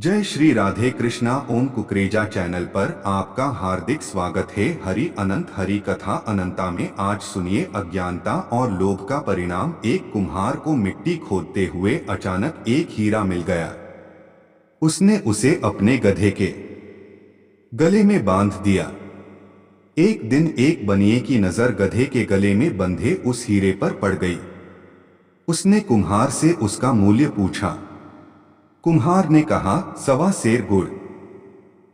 जय श्री राधे कृष्णा। ओम कुकरेजा चैनल पर आपका हार्दिक स्वागत है। हरि अनंत हरि कथा अनंता में आज सुनिए अज्ञानता और लोभ का परिणाम। एक कुम्हार को मिट्टी खोदते हुए अचानक एक हीरा मिल गया। उसने उसे अपने गधे के गले में बांध दिया। एक दिन एक बनिए की नजर गधे के गले में बंधे उस हीरे पर पड़ गई। उसने कुम्हार से उसका मूल्य पूछा। कुम्हार ने कहा 1.25 सेर गुड़।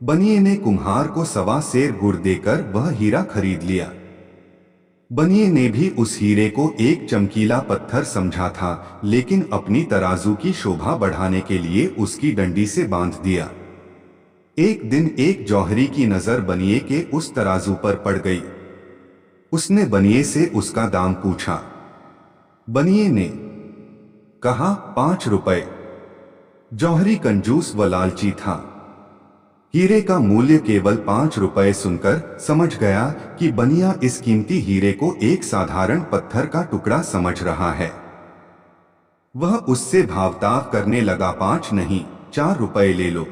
बनिए ने कुम्हार को 1.25 सेर गुड़ देकर वह हीरा खरीद लिया। बनिए ने भी उस हीरे को एक चमकीला पत्थर समझा था, लेकिन अपनी तराजू की शोभा बढ़ाने के लिए उसकी डंडी से बांध दिया। एक दिन एक जौहरी की नजर बनिए के उस तराजू पर पड़ गई। उसने बनिए से उसका दाम पूछा। बनिए ने कहा 5 रुपए। जौहरी कंजूस व लालची था। हीरे का मूल्य केवल 5 रुपए सुनकर समझ गया कि बनिया इस कीमती हीरे को एक साधारण पत्थर का टुकड़ा समझ रहा है। वह उससे भावताव करने लगा। 5 नहीं, 4 रुपए ले लो।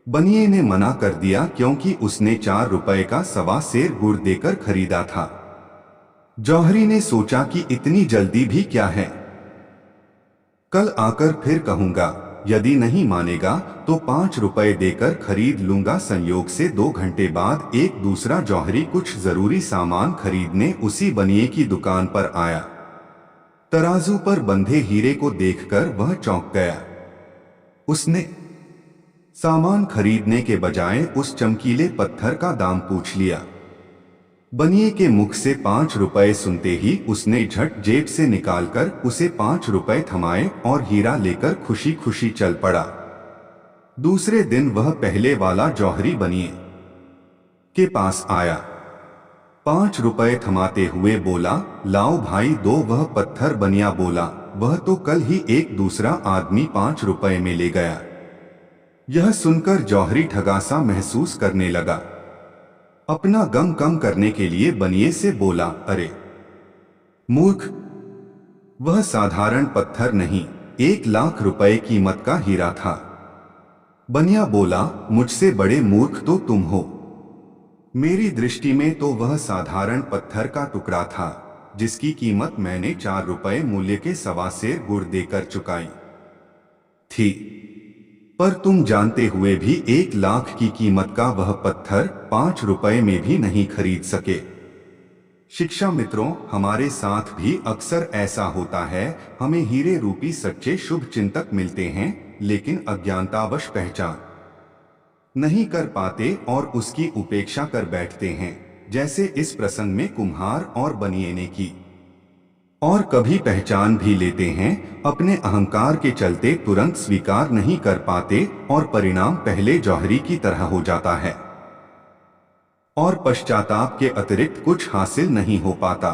बनिए ने मना कर दिया, क्योंकि उसने 4 रुपए का 1.25 सेर गुड़ देकर खरीदा था। जौहरी ने सोचा कि इतनी जल्दी भी क्या है, कल आकर फिर कहूंगा। यदि नहीं मानेगा तो 5 रुपए देकर खरीद लूंगा। संयोग से 2 घंटे बाद एक दूसरा जौहरी कुछ जरूरी सामान खरीदने उसी बनिए की दुकान पर आया। तराजू पर बंधे हीरे को देखकर वह चौंक गया। उसने सामान खरीदने के बजाय उस चमकीले पत्थर का दाम पूछ लिया। बनिए के मुख से 5 रुपए सुनते ही उसने झट जेब से निकालकर उसे 5 रुपए थमाए और हीरा लेकर खुशी खुशी चल पड़ा। दूसरे दिन वह पहले वाला जौहरी बनिए के पास आया। 5 रुपए थमाते हुए बोला, लाओ भाई दो। वह पत्थर बनिया बोला, वह तो कल ही एक दूसरा आदमी 5 रुपए में ले गया। यह सुनकर जौहरी ठगासा महसूस करने लगा। अपना गम कम करने के लिए बनिए से बोला, अरे मूर्ख, वह साधारण पत्थर नहीं, 1 लाख रुपए कीमत का हीरा था। बनिया बोला, मुझसे बड़े मूर्ख तो तुम हो। मेरी दृष्टि में तो वह साधारण पत्थर का टुकड़ा था, जिसकी कीमत मैंने 4 रुपए मूल्य के 1.25 सेर गुड़ देकर चुकाई थी। पर तुम जानते हुए भी 1 लाख की कीमत का वह पत्थर 5 रुपए में भी नहीं खरीद सके। शिक्षा मित्रों, हमारे साथ भी अक्सर ऐसा होता है। हमें हीरे रूपी सच्चे शुभ चिंतक मिलते हैं, लेकिन अज्ञानतावश पहचान नहीं कर पाते और उसकी उपेक्षा कर बैठते हैं, जैसे इस प्रसंग में कुम्हार और बनिए ने की। और कभी पहचान भी लेते हैं, अपने अहंकार के चलते तुरंत स्वीकार नहीं कर पाते और परिणाम पहले जौहरी की तरह हो जाता है और पश्चाताप के अतिरिक्त कुछ हासिल नहीं हो पाता।